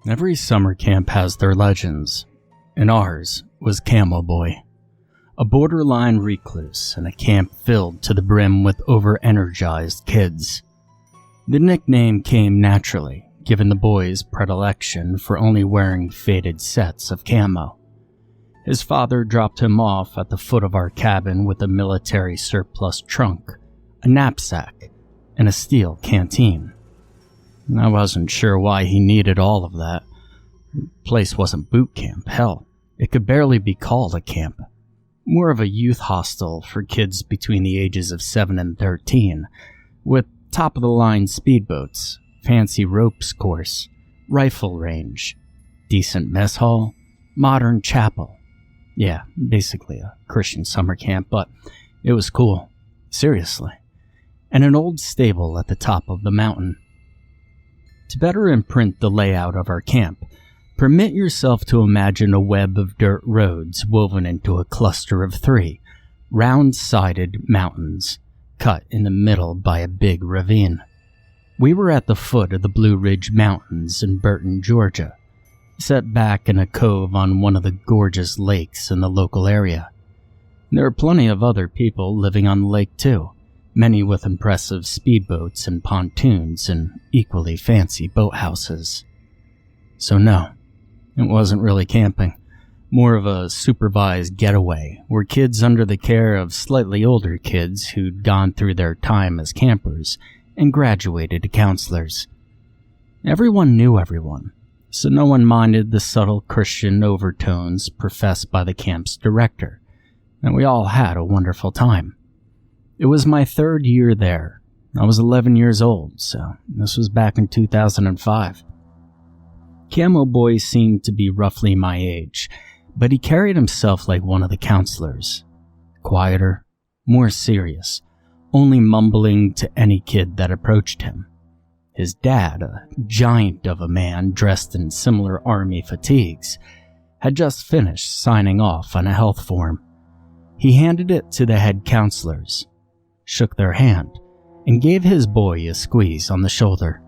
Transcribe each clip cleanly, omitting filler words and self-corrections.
Every summer camp has their legends, and ours was Camo Boy, a borderline recluse in a camp filled to the brim with over-energized kids. The nickname came naturally, given the boy's predilection for only wearing faded sets of camo. His father dropped him off at the foot of our cabin with a military surplus trunk, a knapsack, and a steel canteen. I wasn't sure why he needed all of that. The place wasn't boot camp, hell, it could barely be called a camp. More of a youth hostel for kids between the ages of 7 and 13, with top-of-the-line speedboats, fancy ropes course, rifle range, decent mess hall, modern chapel. Yeah, basically a Christian summer camp, but it was cool, seriously. And an old stable at the top of the mountain. To better imprint the layout of our camp, permit yourself to imagine a web of dirt roads woven into a cluster of 3 round-sided mountains, cut in the middle by a big ravine. We were at the foot of the Blue Ridge Mountains in Burton, Georgia, set back in a cove on one of the gorgeous lakes in the local area. There are plenty of other people living on the lake too, many with impressive speedboats and pontoons and equally fancy boathouses. So no, it wasn't really camping, more of a supervised getaway where kids under the care of slightly older kids who'd gone through their time as campers and graduated to counselors. Everyone knew everyone, so no one minded the subtle Christian overtones professed by the camp's director, and we all had a wonderful time. It was my 3rd year there. I was 11 years old, so this was back in 2005. Camo Boy seemed to be roughly my age, but he carried himself like one of the counselors. Quieter, more serious, only mumbling to any kid that approached him. His dad, a giant of a man dressed in similar army fatigues, had just finished signing off on a health form. He handed it to the head counselors, shook their hand, and gave his boy a squeeze on the shoulder.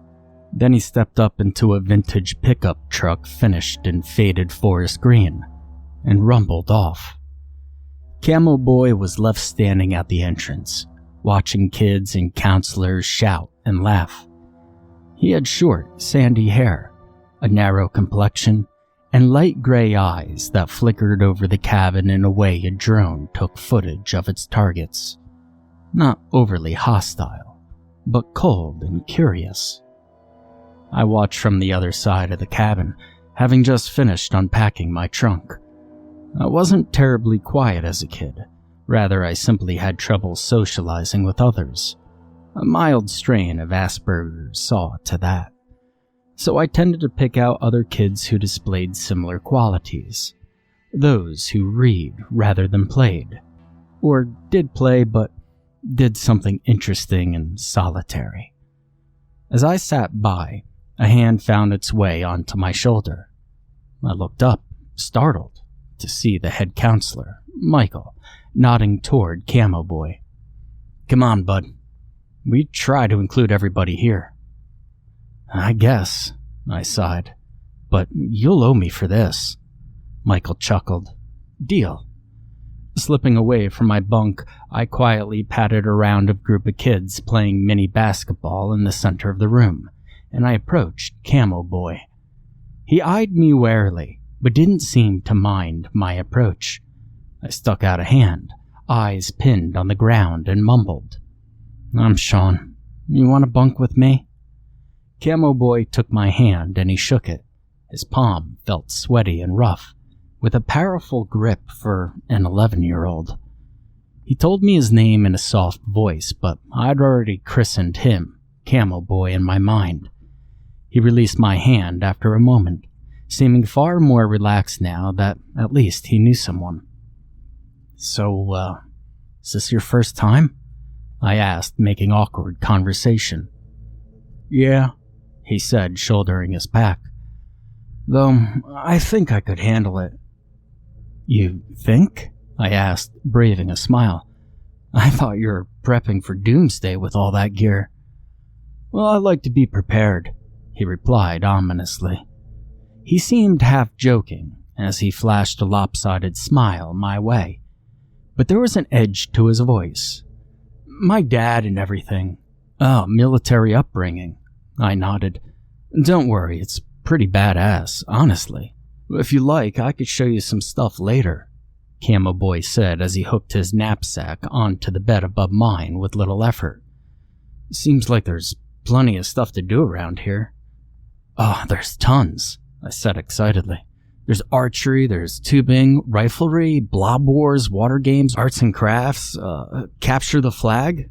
Then he stepped up into a vintage pickup truck finished in faded forest green, and rumbled off. Camo Boy was left standing at the entrance, watching kids and counselors shout and laugh. He had short, sandy hair, a narrow complexion, and light gray eyes that flickered over the cabin in a way a drone took footage of its targets. Not overly hostile, but cold and curious. I watched from the other side of the cabin, having just finished unpacking my trunk. I wasn't terribly quiet as a kid. Rather, I simply had trouble socializing with others. A mild strain of Asperger's saw to that. So I tended to pick out other kids who displayed similar qualities. Those who read rather than played. Or did play but did something interesting and solitary. As I sat by, a hand found its way onto my shoulder. I looked up, startled, to see the head counselor, Michael, nodding toward Camo Boy. "Come on, bud. We try to include everybody here." "I guess," I sighed. "But you'll owe me for this." Michael chuckled. "Deal." Slipping away from my bunk, I quietly patted around a group of kids playing mini basketball in the center of the room, and I approached Camo Boy. He eyed me warily, but didn't seem to mind my approach. I stuck out a hand, eyes pinned on the ground, and mumbled, "I'm Sean. You want to bunk with me?" Camo Boy took my hand and he shook it. His palm felt sweaty and rough, with a powerful grip for an 11-year-old. He told me his name in a soft voice, but I'd already christened him Camo Boy in my mind. He released my hand after a moment, seeming far more relaxed now that at least he knew someone. "So, is this your first time?" I asked, making awkward conversation. "Yeah," he said, shouldering his pack. "Though, I think I could handle it." "You think?" I asked, braving a smile. "I thought you were prepping for doomsday with all that gear." "Well, I like to be prepared," he replied ominously. He seemed half joking as he flashed a lopsided smile my way, but there was an edge to his voice. My dad and everything. Oh, military upbringing. I nodded. Don't worry, it's pretty badass, honestly. If you like, I could show you some stuff later, Camo Boy said as he hooked his knapsack onto the bed above mine with little effort. Seems like there's plenty of stuff to do around here. Oh, there's tons, I said excitedly. There's archery, there's tubing, riflery, blob wars, water games, arts and crafts, capture the flag.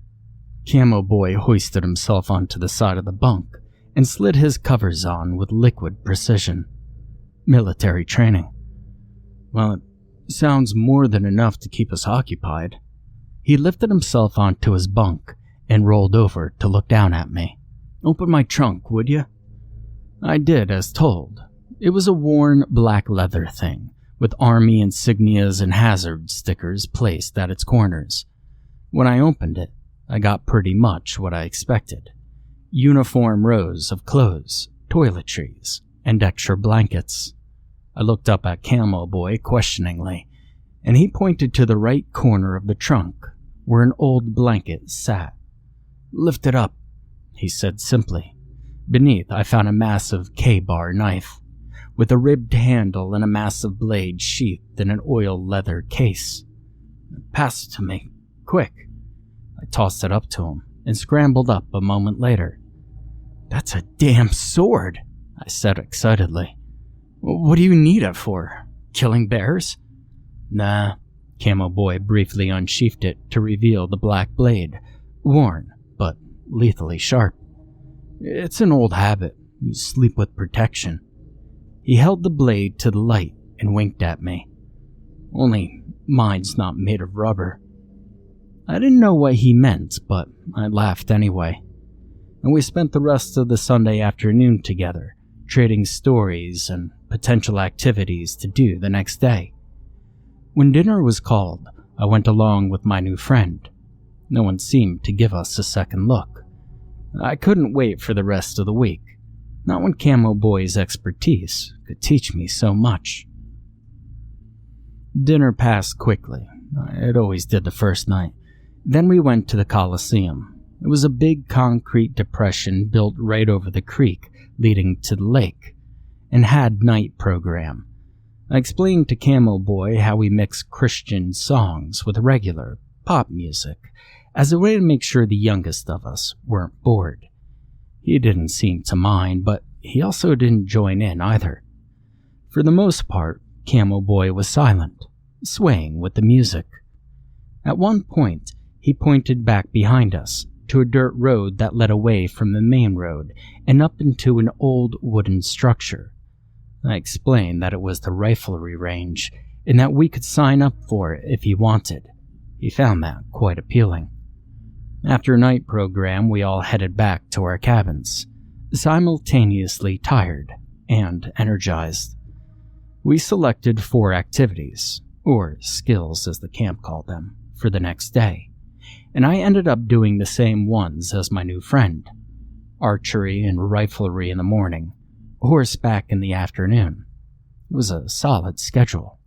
Camo Boy hoisted himself onto the side of the bunk and slid his covers on with liquid precision. Military training. Well, it sounds more than enough to keep us occupied. He lifted himself onto his bunk and rolled over to look down at me. Open my trunk, would you? I did as told. It was a worn black leather thing, with army insignias and hazard stickers placed at its corners. When I opened it, I got pretty much what I expected. Uniform rows of clothes, toiletries, and extra blankets. I looked up at Camo Boy questioningly, and he pointed to the right corner of the trunk, where an old blanket sat. Lift it up, he said simply. Beneath, I found a massive K-bar knife, with a ribbed handle and a massive blade sheathed in an oil leather case. Pass it to me, quick. I tossed it up to him and scrambled up a moment later. That's a damn sword, I said excitedly. What do you need it for? Killing bears? Nah, Camo Boy briefly unsheathed it to reveal the black blade, worn but lethally sharp. It's an old habit. You sleep with protection. He held the blade to the light and winked at me. Only mine's not made of rubber. I didn't know what he meant, but I laughed anyway. And we spent the rest of the Sunday afternoon together, trading stories and potential activities to do the next day. When dinner was called, I went along with my new friend. No one seemed to give us a second look. I couldn't wait for the rest of the week. Not when Camo Boy's expertise could teach me so much. Dinner passed quickly. It always did the first night. Then we went to the Coliseum. It was a big concrete depression built right over the creek leading to the lake, and had night program. I explained to Camo Boy how we mixed Christian songs with regular pop music as a way to make sure the youngest of us weren't bored. He didn't seem to mind, but he also didn't join in either. For the most part, Camo Boy was silent, swaying with the music. At one point, he pointed back behind us to a dirt road that led away from the main road and up into an old wooden structure. I explained that it was the riflery range and that we could sign up for it if he wanted. He found that quite appealing. After night program, we all headed back to our cabins, simultaneously tired and energized. We selected 4 activities, or skills as the camp called them, for the next day, and I ended up doing the same ones as my new friend. Archery and riflery in the morning, horseback in the afternoon. It was a solid schedule.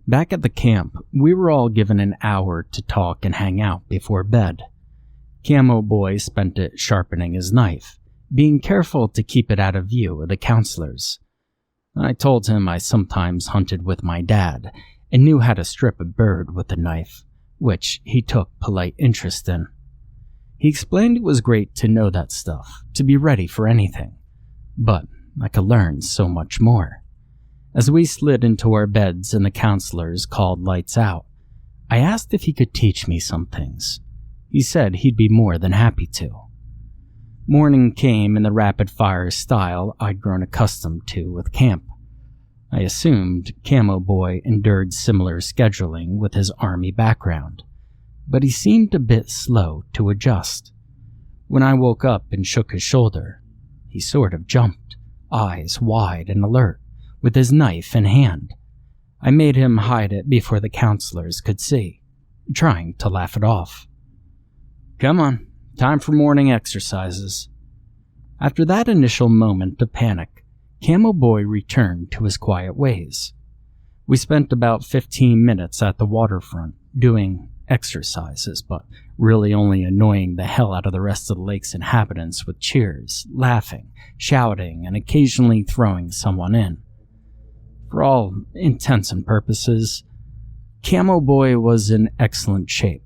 Back at the camp, we were all given an hour to talk and hang out before bed. Camo Boy spent it sharpening his knife, being careful to keep it out of view of the counselors. I told him I sometimes hunted with my dad and knew how to strip a bird with a knife, which he took polite interest in. He explained it was great to know that stuff, to be ready for anything, but I could learn so much more. As we slid into our beds and the counselors called lights out, I asked if he could teach me some things. He said he'd be more than happy to. Morning came in the rapid-fire style I'd grown accustomed to with camp. I assumed Camo Boy endured similar scheduling with his army background, but he seemed a bit slow to adjust. When I woke up and shook his shoulder, he sort of jumped, eyes wide and alert, with his knife in hand. I made him hide it before the counselors could see, trying to laugh it off. Come on, time for morning exercises. After that initial moment of panic, Camo Boy returned to his quiet ways. We spent about 15 minutes at the waterfront, doing exercises, but really only annoying the hell out of the rest of the lake's inhabitants with cheers, laughing, shouting, and occasionally throwing someone in. For all intents and purposes, Camo Boy was in excellent shape,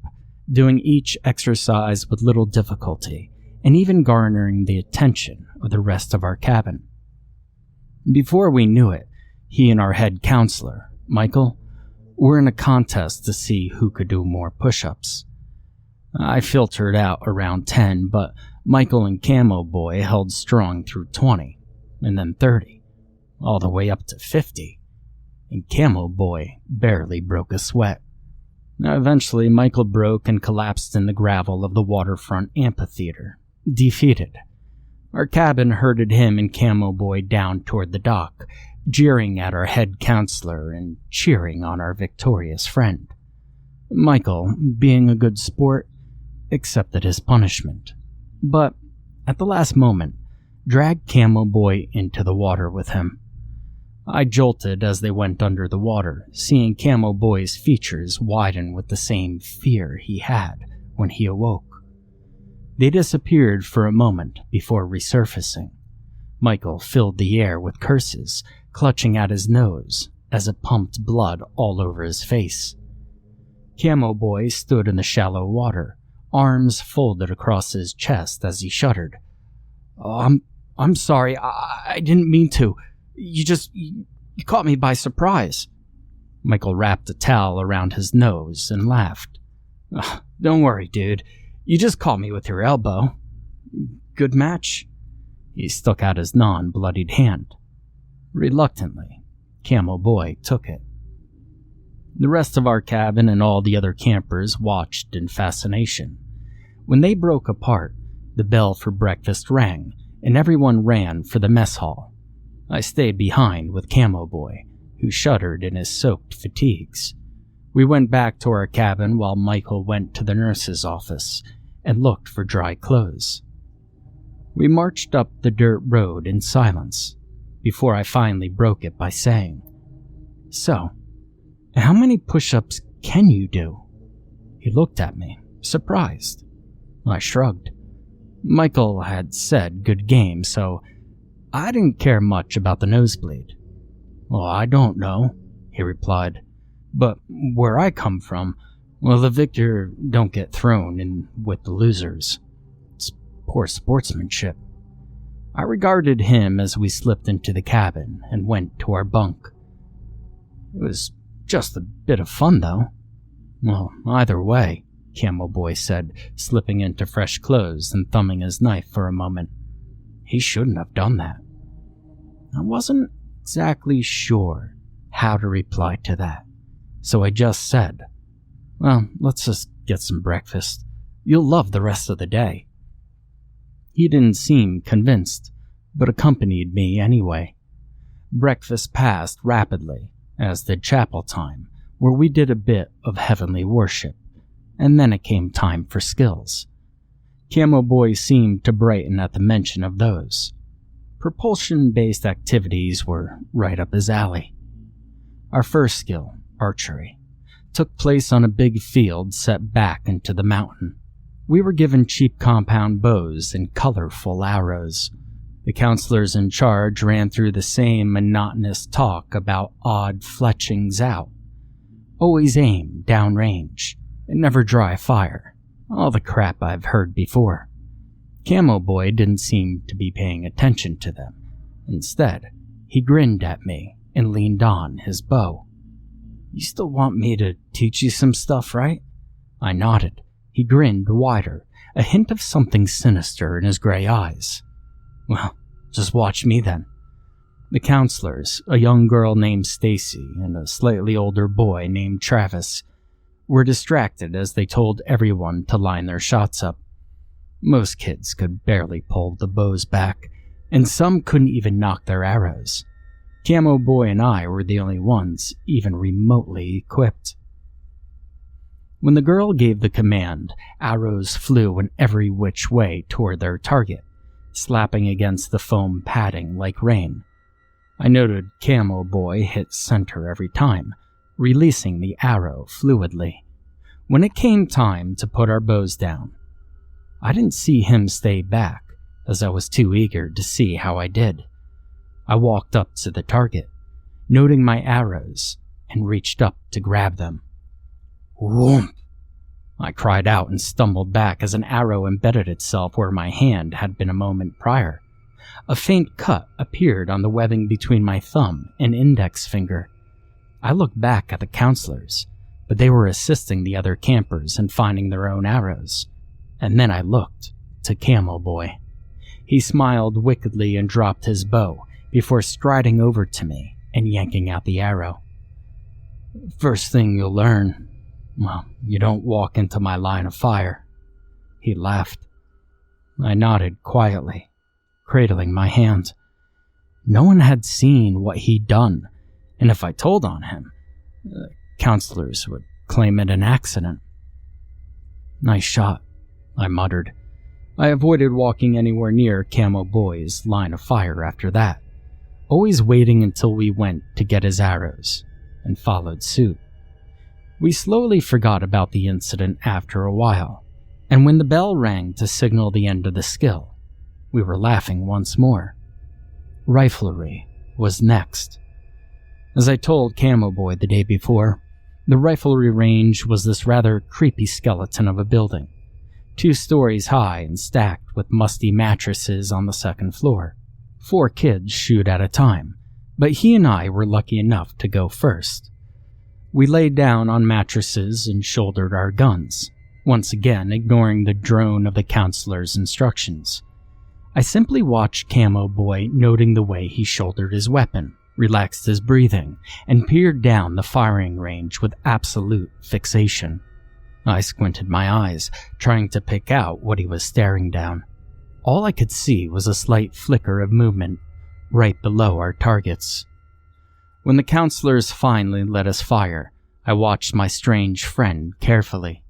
doing each exercise with little difficulty, and even garnering the attention of the rest of our cabin. Before we knew it, he and our head counselor, Michael, were in a contest to see who could do more push-ups. I filtered out around 10, but Michael and Camo Boy held strong through 20, and then 30, all the way up to 50, and Camo Boy barely broke a sweat. Eventually, Michael broke and collapsed in the gravel of the waterfront amphitheater, defeated. Our cabin herded him and Camo Boy down toward the dock, jeering at our head counselor and cheering on our victorious friend. Michael, being a good sport, accepted his punishment, but at the last moment, dragged Camo Boy into the water with him. I jolted as they went under the water, seeing Camo Boy's features widen with the same fear he had when he awoke. They disappeared for a moment before resurfacing. Michael filled the air with curses, clutching at his nose as it pumped blood all over his face. Camo Boy stood in the shallow water, arms folded across his chest as he shuddered. "Oh, I'm sorry, I didn't mean to. You caught me by surprise." Michael wrapped a towel around his nose and laughed. "Don't worry, dude. You just caught me with your elbow. Good match?" He stuck out his non-bloodied hand. Reluctantly, Camo Boy took it. The rest of our cabin and all the other campers watched in fascination. When they broke apart, the bell for breakfast rang, and everyone ran for the mess hall. I stayed behind with Camo Boy, who shuddered in his soaked fatigues. We went back to our cabin while Michael went to the nurse's office and looked for dry clothes. We marched up the dirt road in silence, before I finally broke it by saying, "So, how many push-ups can you do?" He looked at me, surprised. I shrugged. Michael had said good game, so I didn't care much about the nosebleed. "Well, I don't know," he replied. "But where I come from, well, the victor don't get thrown in with the losers. It's poor sportsmanship." I regarded him as we slipped into the cabin and went to our bunk. "It was just a bit of fun, though." "Well, either way," Camo Boy said, slipping into fresh clothes and thumbing his knife for a moment. "He shouldn't have done that." I wasn't exactly sure how to reply to that, so I just said, "Well, let's just get some breakfast. You'll love the rest of the day." He didn't seem convinced, but accompanied me anyway. Breakfast passed rapidly, as did chapel time, where we did a bit of heavenly worship, and then it came time for skills. Camo Boy seemed to brighten at the mention of those. Propulsion-based activities were right up his alley. Our first skill, archery, took place on a big field set back into the mountain. We were given cheap compound bows and colorful arrows. The counselors in charge ran through the same monotonous talk about odd fletchings out. Always aim downrange, and never dry fire. All the crap I've heard before. Camo Boy didn't seem to be paying attention to them. Instead, he grinned at me and leaned on his bow. "You still want me to teach you some stuff, right?" I nodded. He grinned wider, a hint of something sinister in his gray eyes. "Well, just watch me then." The counselors, a young girl named Stacy and a slightly older boy named Travis, were distracted as they told everyone to line their shots up. Most kids could barely pull the bows back, and some couldn't even knock their arrows. Camo Boy and I were the only ones even remotely equipped. When the girl gave the command, arrows flew in every which way toward their target, slapping against the foam padding like rain. I noted Camo Boy hit center every time, releasing the arrow fluidly. When it came time to put our bows down, I didn't see him stay back, as I was too eager to see how I did. I walked up to the target, noting my arrows, and reached up to grab them. Whoomp! I cried out and stumbled back as an arrow embedded itself where my hand had been a moment prior. A faint cut appeared on the webbing between my thumb and index finger. I looked back at the counselors, but they were assisting the other campers in finding their own arrows. And then I looked to Camo Boy. He smiled wickedly and dropped his bow before striding over to me and yanking out the arrow. First thing you'll learn, well, you don't walk into my line of fire. He laughed. I nodded quietly, cradling my hand. No one had seen what he'd done, and if I told on him, counselors would claim it an accident. Nice shot, I muttered. I avoided walking anywhere near Camo Boy's line of fire after that, always waiting until we went to get his arrows, and followed suit. We slowly forgot about the incident after a while, and when the bell rang to signal the end of the skill, we were laughing once more. Riflery was next. As I told Camo Boy the day before, the riflery range was this rather creepy skeleton of a building, 2 stories high and stacked with musty mattresses on the second floor. 4 kids shoot at a time, but he and I were lucky enough to go first. We laid down on mattresses and shouldered our guns, once again ignoring the drone of the counselor's instructions. I simply watched Camo Boy noting the way he shouldered his weapon, relaxed his breathing, and peered down the firing range with absolute fixation. I squinted my eyes, trying to pick out what he was staring down. All I could see was a slight flicker of movement right below our targets. When the counselors finally let us fire, I watched my strange friend carefully,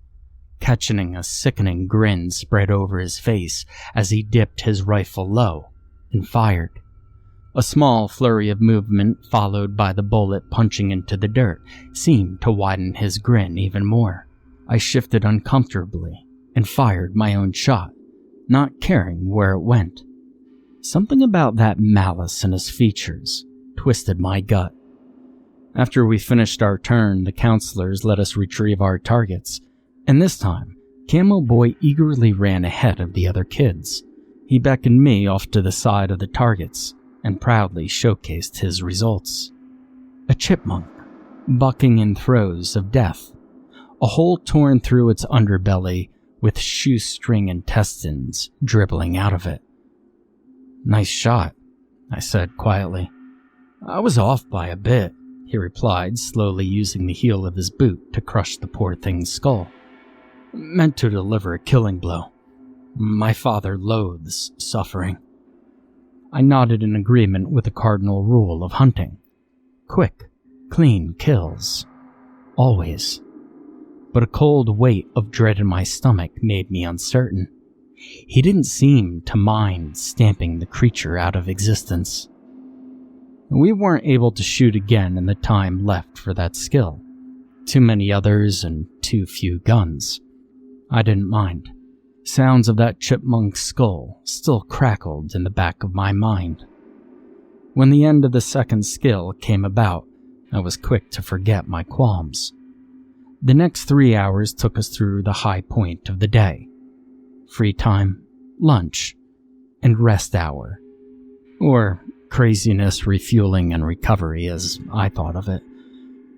catching a sickening grin spread over his face as he dipped his rifle low and fired. A small flurry of movement followed by the bullet punching into the dirt seemed to widen his grin even more. I shifted uncomfortably and fired my own shot, not caring where it went. Something about that malice in his features twisted my gut. After we finished our turn, the counselors let us retrieve our targets, and this time, Camo Boy eagerly ran ahead of the other kids. He beckoned me off to the side of the targets and proudly showcased his results. A chipmunk, bucking in throes of death, a hole torn through its underbelly with shoestring intestines dribbling out of it. Nice shot, I said quietly. I was off by a bit, he replied, slowly using the heel of his boot to crush the poor thing's skull. Meant to deliver a killing blow. My father loathes suffering. I nodded in agreement with the cardinal rule of hunting. Quick, clean kills. Always. But a cold weight of dread in my stomach made me uncertain. He didn't seem to mind stamping the creature out of existence. We weren't able to shoot again in the time left for that skill. Too many others and too few guns. I didn't mind. Sounds of that chipmunk's skull still crackled in the back of my mind. When the end of the second skill came about, I was quick to forget my qualms. The next 3 hours took us through the high point of the day. Free time, lunch, and rest hour. Or craziness, refueling, and recovery, as I thought of it.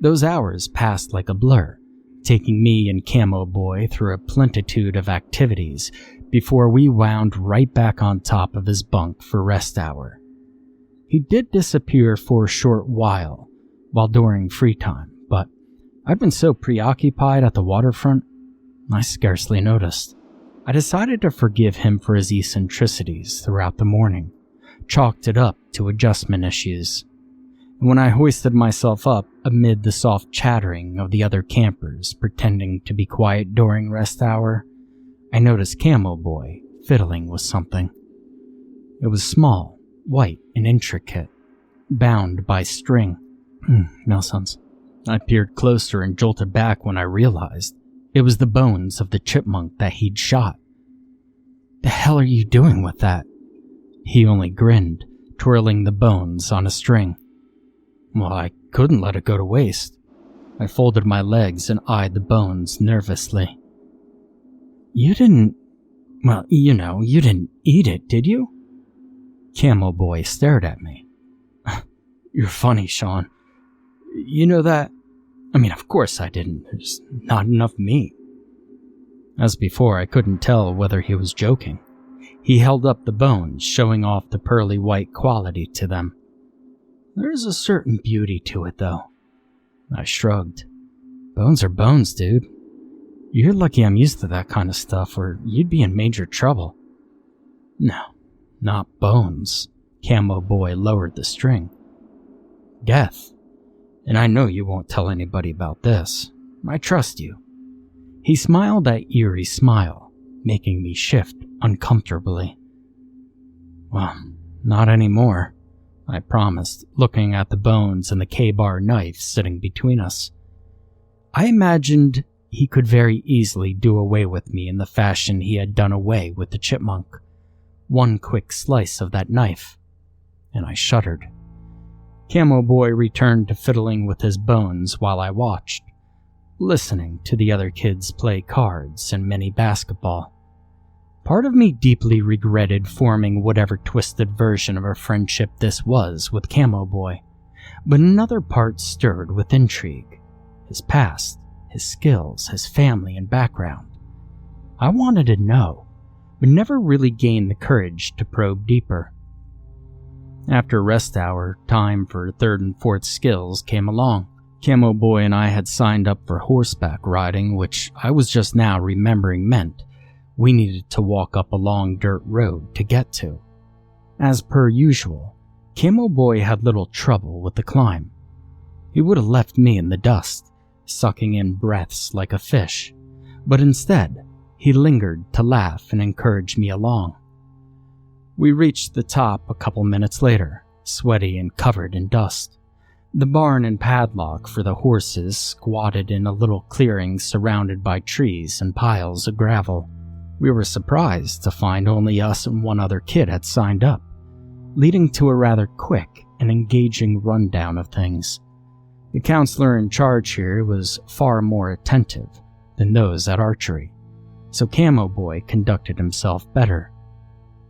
Those hours passed like a blur, taking me and Camo Boy through a plentitude of activities before we wound right back on top of his bunk for rest hour. He did disappear for a short while during free time, but I'd been so preoccupied at the waterfront, I scarcely noticed. I decided to forgive him for his eccentricities throughout the morning, chalked it up to adjustment issues. And when I hoisted myself up amid the soft chattering of the other campers pretending to be quiet during rest hour, I noticed Camo Boy fiddling with something. It was small, white, and intricate, bound by string. No sense. I peered closer and jolted back when I realized it was the bones of the chipmunk that he'd shot. The hell are you doing with that? He only grinned, twirling the bones on a string. Well, I couldn't let it go to waste. I folded my legs and eyed the bones nervously. You didn't eat it, did you? Camo boy stared at me. You're funny, Sean. You know that? Of course I didn't. There's not enough meat. As before, I couldn't tell whether he was joking. He held up the bones, showing off the pearly white quality to them. There's a certain beauty to it, though. I shrugged. Bones are bones, dude. You're lucky I'm used to that kind of stuff, or you'd be in major trouble. No, not bones. Camo boy lowered the string. Death. And I know you won't tell anybody about this. I trust you. He smiled that eerie smile, making me shift uncomfortably. Well, not anymore, I promised, looking at the bones and the K-bar knife sitting between us. I imagined he could very easily do away with me in the fashion he had done away with the chipmunk. One quick slice of that knife, and I shuddered. Camo boy returned to fiddling with his bones while I watched, listening to the other kids play cards and mini basketball. Part of me deeply regretted forming whatever twisted version of a friendship this was with Camo boy, but another part stirred with intrigue. His past, his skills, his family and background. I wanted to know, but never really gained the courage to probe deeper. After rest hour, time for third and fourth skills came along. Camo boy and I had signed up for horseback riding, which I was just now remembering meant we needed to walk up a long dirt road to get to. As per usual, Camo boy had little trouble with the climb. He would have left me in the dust, sucking in breaths like a fish, but instead, he lingered to laugh and encourage me along. We reached the top a couple minutes later, sweaty and covered in dust. The barn and padlock for the horses squatted in a little clearing surrounded by trees and piles of gravel. We were surprised to find only us and one other kid had signed up, leading to a rather quick and engaging rundown of things. The counselor in charge here was far more attentive than those at archery, so Camo boy conducted himself better.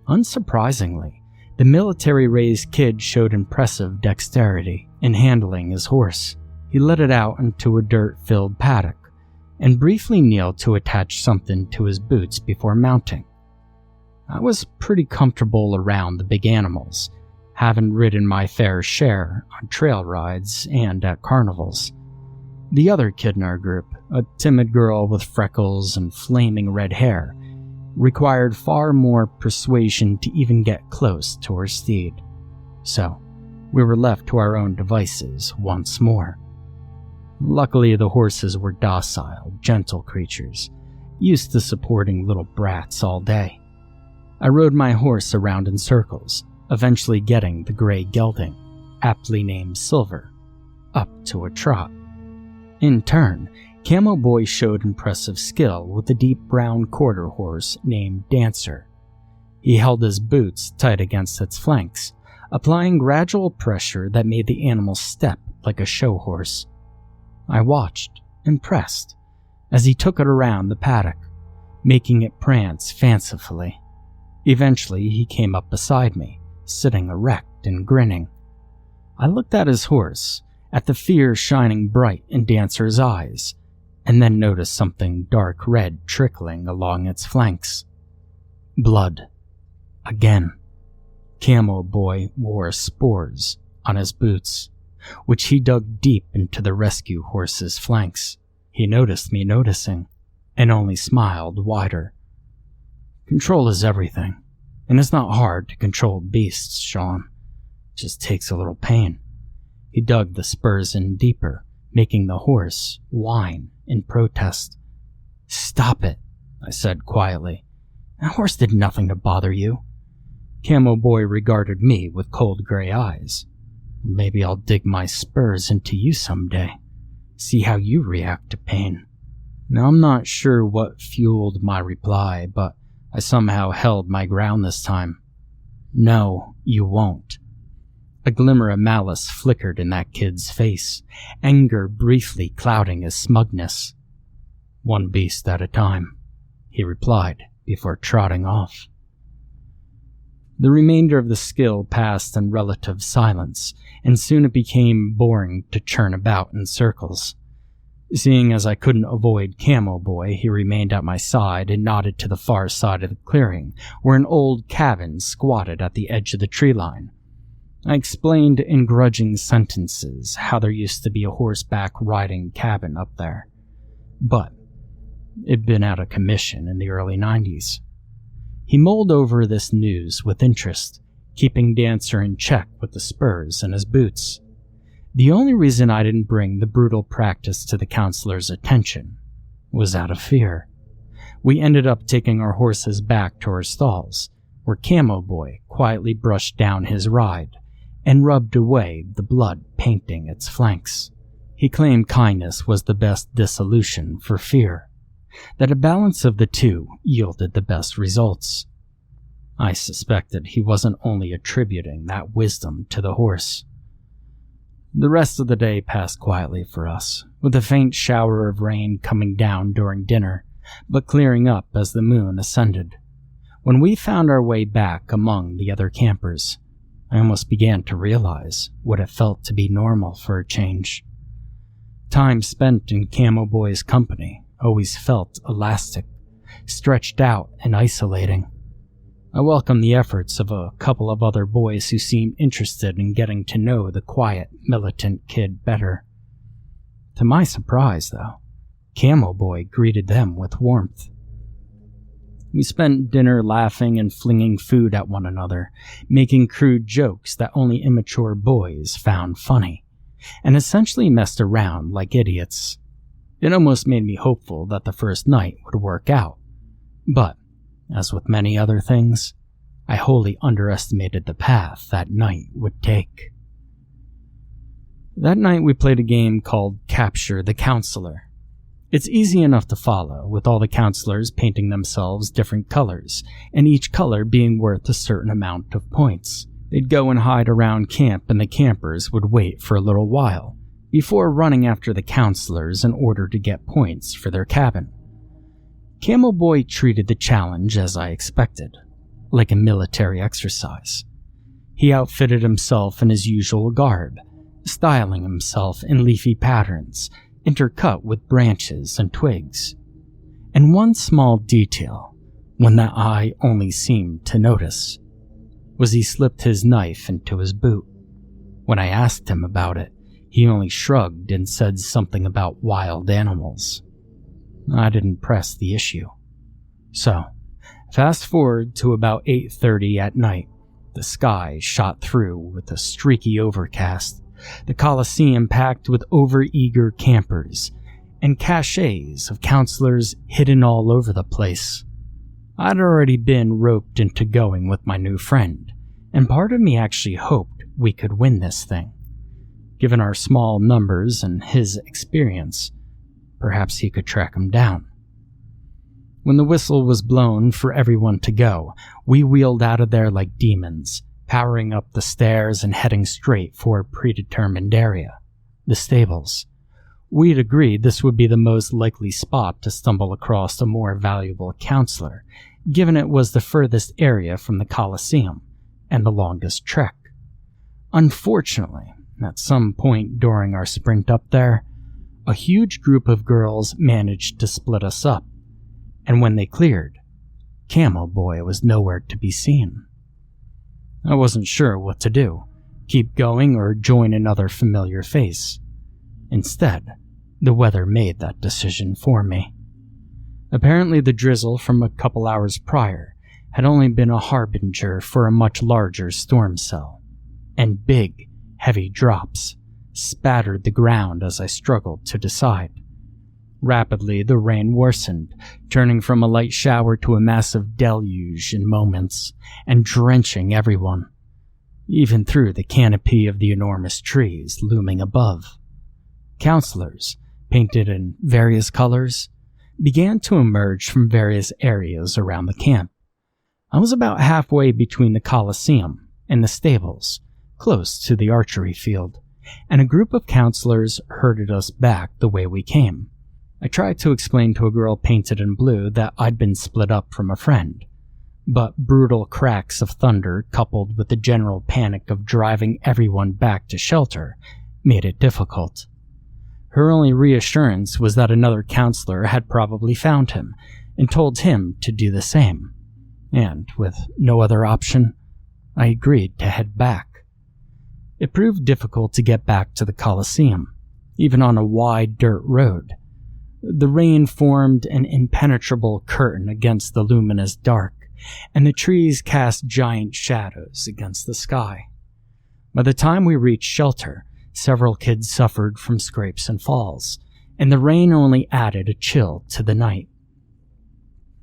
Unsurprisingly, the military-raised kid showed impressive dexterity in handling his horse. He led it out into a dirt-filled paddock and briefly kneeled to attach something to his boots before mounting. I was pretty comfortable around the big animals, having ridden my fair share on trail rides and at carnivals. The other kid in our group, a timid girl with freckles and flaming red hair, required far more persuasion to even get close to her steed. So, we were left to our own devices once more. Luckily, the horses were docile, gentle creatures, used to supporting little brats all day. I rode my horse around in circles, eventually getting the gray gelding, aptly named Silver, up to a trot. In turn, Camo boy showed impressive skill with a deep brown quarter horse named Dancer. He held his boots tight against its flanks, applying gradual pressure that made the animal step like a show horse. I watched, impressed, as he took it around the paddock, making it prance fancifully. Eventually, he came up beside me, sitting erect and grinning. I looked at his horse, at the fear shining bright in Dancer's eyes, and then noticed something dark red trickling along its flanks. Blood. Again. Camo boy wore spores on his boots, which he dug deep into the rescue horse's flanks. He noticed me noticing, and only smiled wider. Control is everything, and it's not hard to control beasts, Sean. It just takes a little pain. He dug the spurs in deeper, making the horse whine in protest. Stop it, I said quietly. That horse did nothing to bother you. Camo boy regarded me with cold gray eyes. Maybe I'll dig my spurs into you someday. See how you react to pain." Now, I'm not sure what fueled my reply, but I somehow held my ground this time. "No, you won't." A glimmer of malice flickered in that kid's face, anger briefly clouding his smugness. "One beast at a time," he replied before trotting off. The remainder of the skill passed in relative silence, and soon it became boring to churn about in circles. Seeing as I couldn't avoid Camo Boy, he remained at my side and nodded to the far side of the clearing, where an old cabin squatted at the edge of the tree line. I explained in grudging sentences how there used to be a horseback riding cabin up there, but it'd been out of commission in the early 90s. He mulled over this news with interest, keeping Dancer in check with the spurs in his boots. The only reason I didn't bring the brutal practice to the counselor's attention was out of fear. We ended up taking our horses back to our stalls, where Camo Boy quietly brushed down his ride and rubbed away the blood painting its flanks. He claimed kindness was the best dissolution for fear, that a balance of the two yielded the best results. I suspected he wasn't only attributing that wisdom to the horse. The rest of the day passed quietly for us, with a faint shower of rain coming down during dinner, but clearing up as the moon ascended. When we found our way back among the other campers, I almost began to realize what it felt to be normal for a change. Time spent in Camo Boy's company always felt elastic, stretched out and isolating. I welcomed the efforts of a couple of other boys who seemed interested in getting to know the quiet, militant kid better. To my surprise, though, Camo Boy greeted them with warmth. We spent dinner laughing and flinging food at one another, making crude jokes that only immature boys found funny, and essentially messed around like idiots. It almost made me hopeful that the first night would work out, but as with many other things, I wholly underestimated the path that night would take. That night we played a game called Capture the Counselor. It's easy enough to follow, with all the counselors painting themselves different colors, and each color being worth a certain amount of points. They'd go and hide around camp, and the campers would wait for a little while, before running after the counselors in order to get points for their cabin. Camo Boy treated the challenge as I expected, like a military exercise. He outfitted himself in his usual garb, styling himself in leafy patterns, intercut with branches and twigs. And one small detail, one that I only seemed to notice, was he slipped his knife into his boot. When I asked him about it, he only shrugged and said something about wild animals. I didn't press the issue. So, fast forward to about 8:30 at night. The sky shot through with a streaky overcast, the Coliseum packed with overeager campers, and caches of counselors hidden all over the place. I'd already been roped into going with my new friend, and part of me actually hoped we could win this thing. Given our small numbers and his experience, perhaps he could track him down. When the whistle was blown for everyone to go, we wheeled out of there like demons, powering up the stairs and heading straight for a predetermined area, the stables. We'd agreed this would be the most likely spot to stumble across a more valuable counselor, given it was the furthest area from the Coliseum and the longest trek. Unfortunately, at some point during our sprint up there, a huge group of girls managed to split us up, and when they cleared, Camo Boy was nowhere to be seen. I wasn't sure what to do, keep going or join another familiar face. Instead, the weather made that decision for me. Apparently the drizzle from a couple hours prior had only been a harbinger for a much larger storm cell, and big, heavy drops spattered the ground as I struggled to decide. Rapidly, the rain worsened, turning from a light shower to a massive deluge in moments, and drenching everyone. even through the canopy of the enormous trees looming above. Counselors, painted in various colors, began to emerge from various areas around the camp. I was about halfway between the Coliseum and the stables, close to the archery field, and a group of counselors herded us back the way we came. I tried to explain to a girl painted in blue that I'd been split up from a friend, but brutal cracks of thunder coupled with the general panic of driving everyone back to shelter made it difficult. Her only reassurance was that another counselor had probably found him and told him to do the same, and with no other option, I agreed to head back. It proved difficult to get back to the Coliseum, even on a wide dirt road. The rain formed an impenetrable curtain against the luminous dark, and the trees cast giant shadows against the sky. By the time we reached shelter, several kids suffered from scrapes and falls, and the rain only added a chill to the night.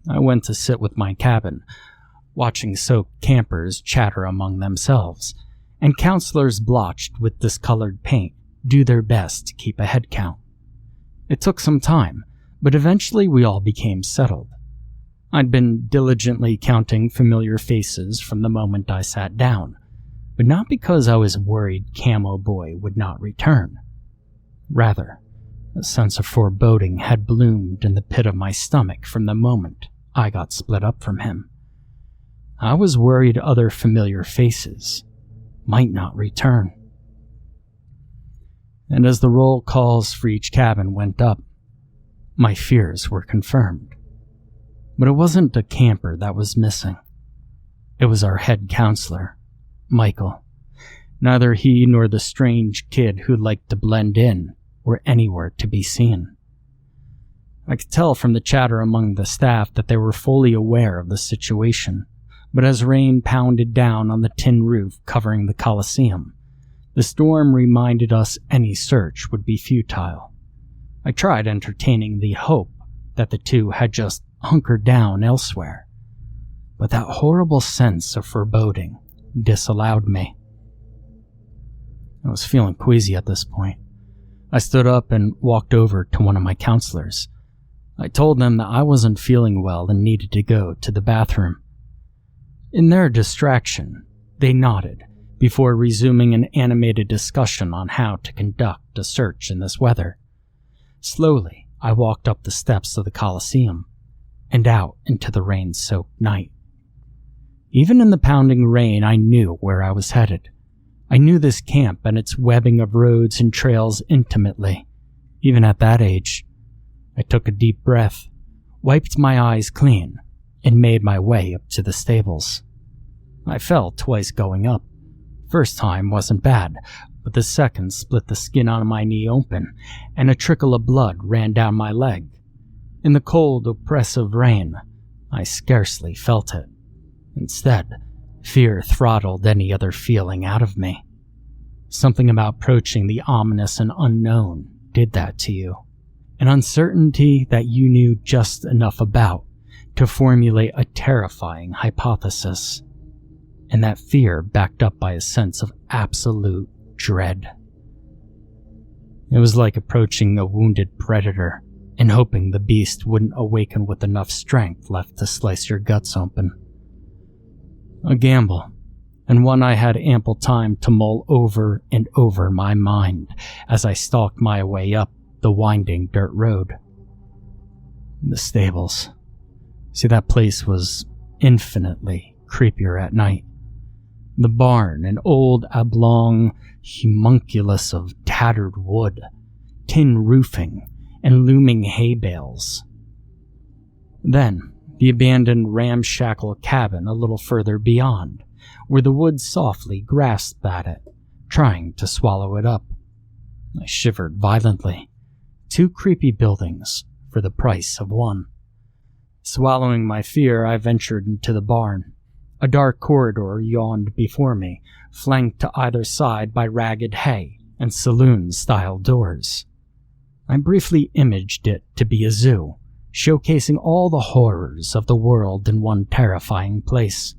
I went to sit with my cabin, watching soaked campers chatter among themselves, and counselors blotched with discolored paint do their best to keep a head count. It took some time, but eventually we all became settled. I'd been diligently counting familiar faces from the moment I sat down, but not because I was worried Camo Boy would not return. Rather, a sense of foreboding had bloomed in the pit of my stomach from the moment I got split up from him. I was worried other familiar faces might not return. And as the roll calls for each cabin went up, my fears were confirmed. But it wasn't a camper that was missing. It was our head counselor, Michael. Neither he nor the strange kid who liked to blend in were anywhere to be seen. I could tell from the chatter among the staff that they were fully aware of the situation, but as rain pounded down on the tin roof covering the Coliseum, the storm reminded us any search would be futile. I tried entertaining the hope that the two had just hunkered down elsewhere, but that horrible sense of foreboding disallowed me. I was feeling queasy at this point. I stood up and walked over to one of my counselors. I told them that I wasn't feeling well and needed to go to the bathroom. In their distraction, they nodded before resuming an animated discussion on how to conduct a search in this weather. Slowly, I walked up the steps of the Coliseum and out into the rain-soaked night. Even in the pounding rain, I knew where I was headed. I knew this camp and its webbing of roads and trails intimately, even at that age. I took a deep breath, wiped my eyes clean, and made my way up to the stables. I fell twice going up. First time wasn't bad, but the second split the skin on my knee open, and a trickle of blood ran down my leg. In the cold, oppressive rain, I scarcely felt it. Instead, fear throttled any other feeling out of me. Something about approaching the ominous and unknown did that to you. An uncertainty that you knew just enough about to formulate a terrifying hypothesis, and that fear backed up by a sense of absolute dread. It was like approaching a wounded predator and hoping the beast wouldn't awaken with enough strength left to slice your guts open. A gamble, and one I had ample time to mull over and over in my mind as I stalked my way up the winding dirt road. The stables. See, that place was infinitely creepier at night. The barn, an old oblong homunculus of tattered wood, tin roofing, and looming hay bales. Then, the abandoned ramshackle cabin a little further beyond, where the wood softly grasped at it, trying to swallow it up. I shivered violently. 2 creepy buildings for the price of one. Swallowing my fear, I ventured into the barn. A dark corridor yawned before me, flanked to either side by ragged hay and saloon-style doors. I briefly imaged it to be a zoo, showcasing all the horrors of the world in one terrifying place.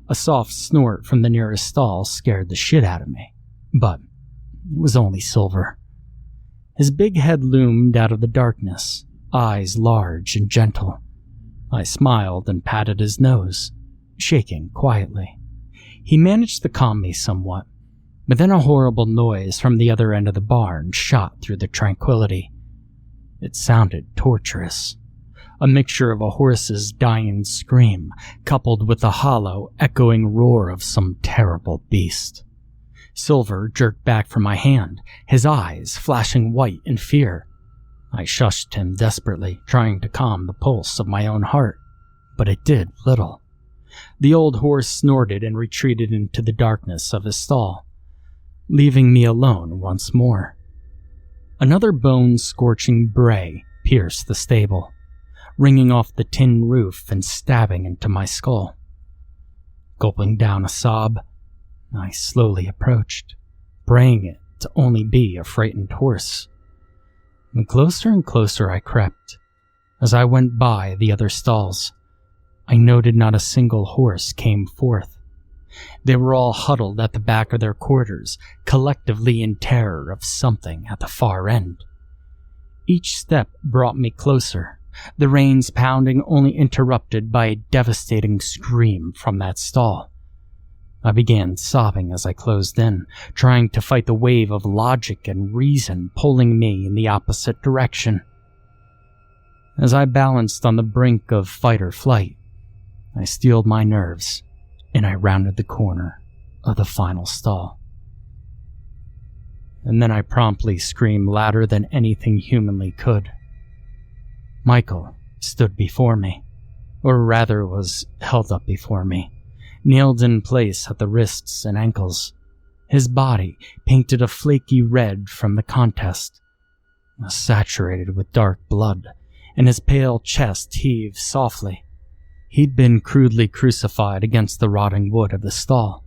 A soft snort from the nearest stall scared the shit out of me, but it was only Silver. His big head loomed out of the darkness, eyes large and gentle. I smiled and patted his nose, shaking quietly. He managed to calm me somewhat, but then a horrible noise from the other end of the barn shot through the tranquility. It sounded torturous. A mixture of a horse's dying scream, coupled with the hollow, echoing roar of some terrible beast. Silver jerked back from my hand, his eyes flashing white in fear. I shushed him desperately, trying to calm the pulse of my own heart, but it did little. The old horse snorted and retreated into the darkness of his stall, leaving me alone once more. Another bone-scorching bray pierced the stable, ringing off the tin roof and stabbing into my skull. Gulping down a sob, I slowly approached, praying it to only be a frightened horse. And closer and closer I crept. As I went by the other stalls, I noted not a single horse came forth. They were all huddled at the back of their quarters, collectively in terror of something at the far end. Each step brought me closer, the reins pounding only interrupted by a devastating scream from that stall. I began sobbing as I closed in, trying to fight the wave of logic and reason pulling me in the opposite direction. As I balanced on the brink of fight or flight, I steeled my nerves, and I rounded the corner of the final stall. And then I promptly screamed louder than anything humanly could. Michael stood before me, or rather was held up before me, nailed in place at the wrists and ankles. His body, painted a flaky red from the contest, was saturated with dark blood, and his pale chest heaved softly. He'd been crudely crucified against the rotting wood of the stall,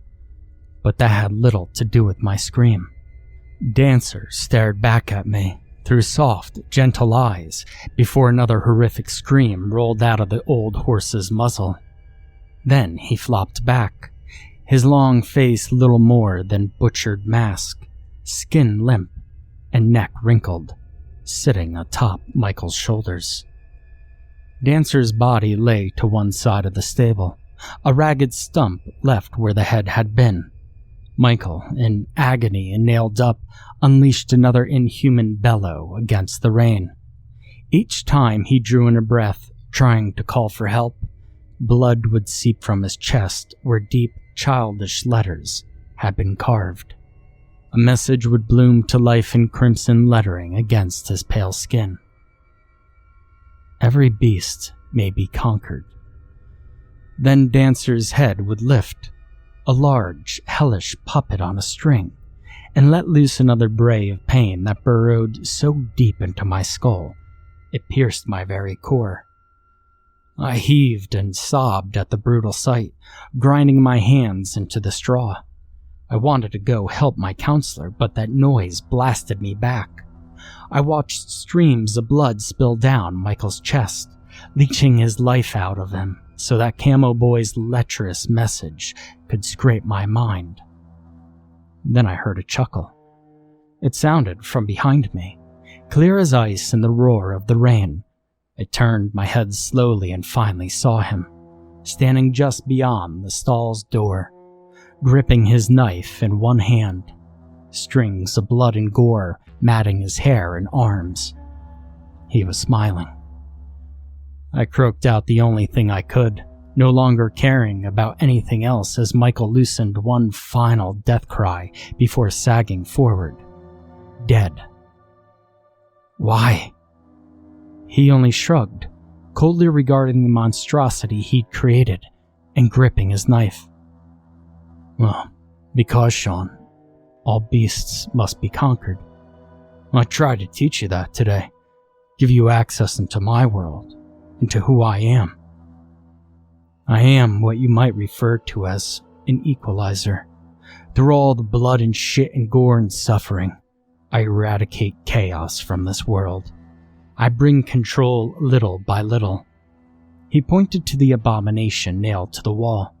but that had little to do with my scream. Dancer stared back at me through soft, gentle eyes before another horrific scream rolled out of the old horse's muzzle. Then he flopped back, his long face little more than butchered mask, skin limp and neck wrinkled, sitting atop Michael's shoulders. Dancer's body lay to one side of the stable, a ragged stump left where the head had been. Michael, in agony and nailed up, unleashed another inhuman bellow against the rain. Each time he drew in a breath, trying to call for help, blood would seep from his chest where deep, childish letters had been carved. A message would bloom to life in crimson lettering against his pale skin. Every beast may be conquered. Then Dancer's head would lift, a large, hellish puppet on a string, and let loose another bray of pain that burrowed so deep into my skull, it pierced my very core. I heaved and sobbed at the brutal sight, grinding my hands into the straw. I wanted to go help my counselor, but that noise blasted me back. I watched streams of blood spill down Michael's chest, leeching his life out of him so that Camo Boy's lecherous message could scrape my mind. Then I heard a chuckle. It sounded from behind me, clear as ice in the roar of the rain. I turned my head slowly and finally saw him, standing just beyond the stall's door, gripping his knife in one hand, strings of blood and gore matting his hair and arms. He was smiling. I croaked out the only thing I could, no longer caring about anything else as Michael loosened one final death cry before sagging forward. Dead. Why? He only shrugged, coldly regarding the monstrosity he'd created and gripping his knife. Well, because, Sean, all beasts must be conquered. I tried to teach you that today, give you access into my world, into who I am. I am what you might refer to as an equalizer. Through all the blood and shit and gore and suffering, I eradicate chaos from this world. I bring control little by little. He pointed to the abomination nailed to the wall.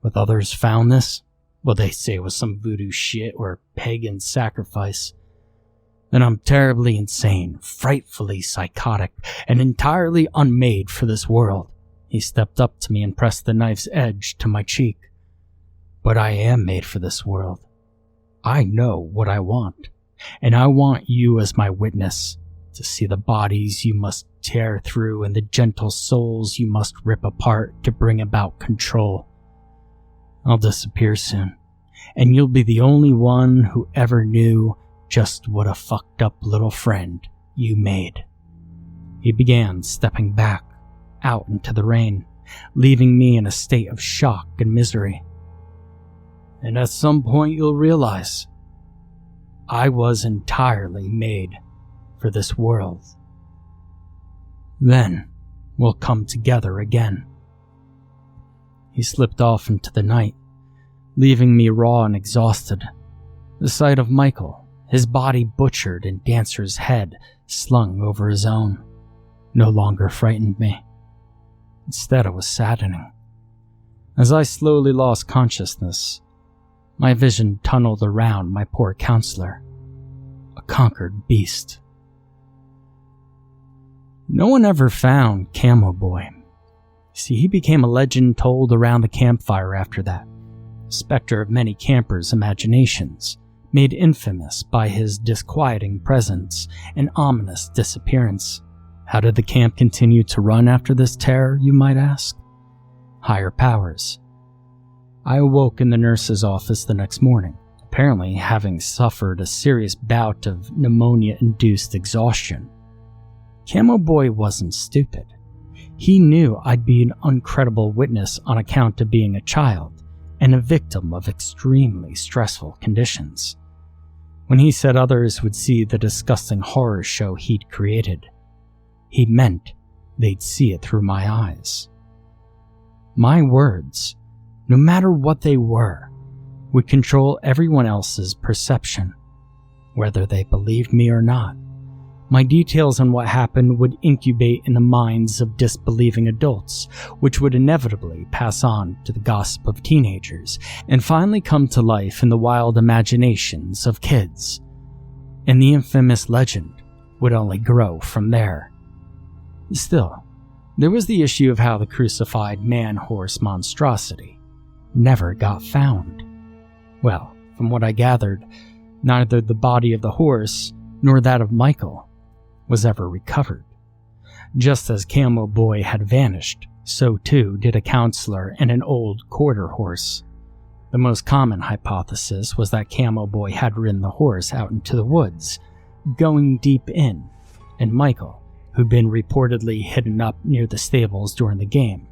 With others found this, well, they say it was some voodoo shit or pagan sacrifice. Then I'm terribly insane, frightfully psychotic, and entirely unmade for this world. He stepped up to me and pressed the knife's edge to my cheek. But I am made for this world. I know what I want, and I want you as my witness, to see the bodies you must tear through and the gentle souls you must rip apart to bring about control. I'll disappear soon, and you'll be the only one who ever knew just what a fucked up little friend you made. He began stepping back, out into the rain, leaving me in a state of shock and misery. And at some point you'll realize, I was entirely made for this world. Then we'll come together again. He slipped off into the night, leaving me raw and exhausted. The sight of Michael, his body butchered and Dancer's head slung over his own, no longer frightened me. Instead, it was saddening. As I slowly lost consciousness, my vision tunneled around my poor counselor, a conquered beast. No one ever found Camo Boy. See, he became a legend told around the campfire after that, a specter of many campers' imaginations, made infamous by his disquieting presence and ominous disappearance. How did the camp continue to run after this terror, you might ask? Higher powers. I awoke in the nurse's office the next morning, apparently having suffered a serious bout of pneumonia-induced exhaustion. Camo Boy wasn't stupid. He knew I'd be an uncredible witness on account of being a child and a victim of extremely stressful conditions. When he said others would see the disgusting horror show he'd created, he meant they'd see it through my eyes. My words, no matter what they were, would control everyone else's perception, whether they believed me or not. My details on what happened would incubate in the minds of disbelieving adults, which would inevitably pass on to the gossip of teenagers, and finally come to life in the wild imaginations of kids. And the infamous legend would only grow from there. Still, there was the issue of how the crucified man-horse monstrosity never got found. Well, from what I gathered, neither the body of the horse nor that of Michael was ever recovered. Just as Camo Boy had vanished, so too did a counselor and an old quarter horse. The most common hypothesis was that Camo Boy had ridden the horse out into the woods, going deep in, and Michael, who'd been reportedly hidden up near the stables during the game,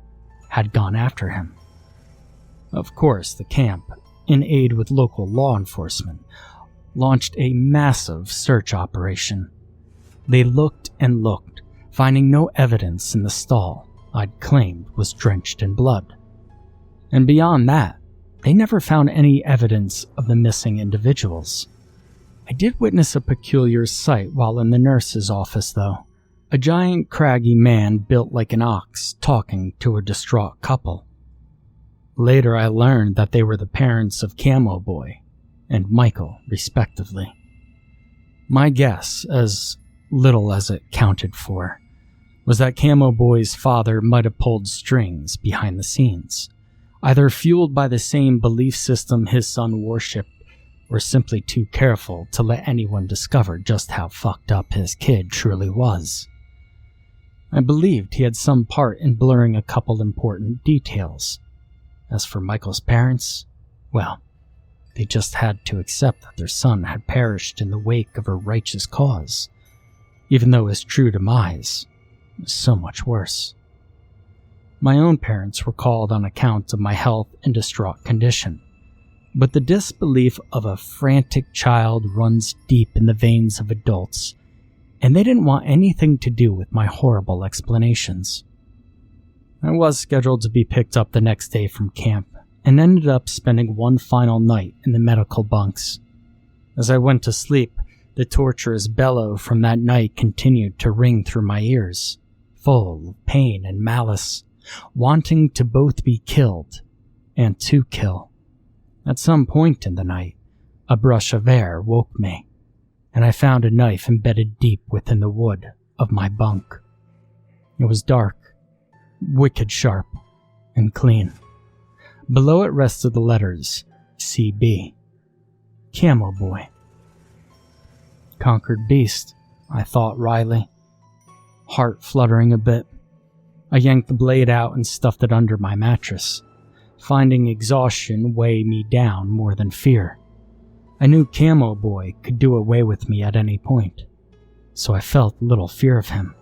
had gone after him. Of course, the camp, in aid with local law enforcement, launched a massive search operation. They looked and looked, finding no evidence in the stall I'd claimed was drenched in blood. And beyond that, they never found any evidence of the missing individuals. I did witness a peculiar sight while in the nurse's office, though. A giant, craggy man built like an ox talking to a distraught couple. Later I learned that they were the parents of Camo Boy and Michael, respectively. My guess, as little as it counted for, was that Camo Boy's father might have pulled strings behind the scenes, either fueled by the same belief system his son worshipped, or simply too careful to let anyone discover just how fucked up his kid truly was. I believed he had some part in blurring a couple important details. As for Michael's parents, well, they just had to accept that their son had perished in the wake of a righteous cause, even though his true demise was so much worse. My own parents were called on account of my health and distraught condition, but the disbelief of a frantic child runs deep in the veins of adults, and they didn't want anything to do with my horrible explanations. I was scheduled to be picked up the next day from camp, and ended up spending one final night in the medical bunks. As I went to sleep, the torturous bellow from that night continued to ring through my ears, full of pain and malice, wanting to both be killed and to kill. At some point in the night, a brush of air woke me, and I found a knife embedded deep within the wood of my bunk. It was dark, wicked sharp, and clean. Below it rested the letters CB. Camo Boy. Conquered beast, I thought wryly, heart fluttering a bit. I yanked the blade out and stuffed it under my mattress, finding exhaustion weigh me down more than fear. I knew Camo Boy could do away with me at any point, so I felt little fear of him.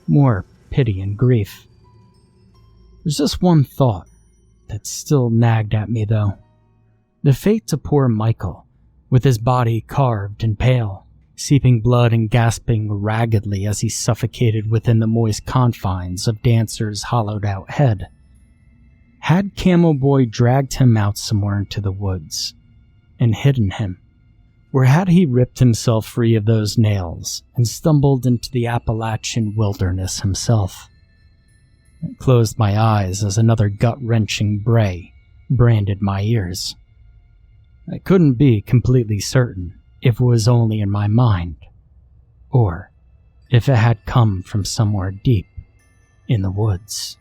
More pity and grief. There's just one thought that still nagged at me, though. The fate to poor Michael, with his body carved and pale, seeping blood and gasping raggedly as he suffocated within the moist confines of Dancer's hollowed-out head. Had Camo Boy dragged him out somewhere into the woods and hidden him? Or had he ripped himself free of those nails and stumbled into the Appalachian wilderness himself? I closed my eyes as another gut-wrenching bray branded my ears. I couldn't be completely certain if it was only in my mind, or if it had come from somewhere deep in the woods.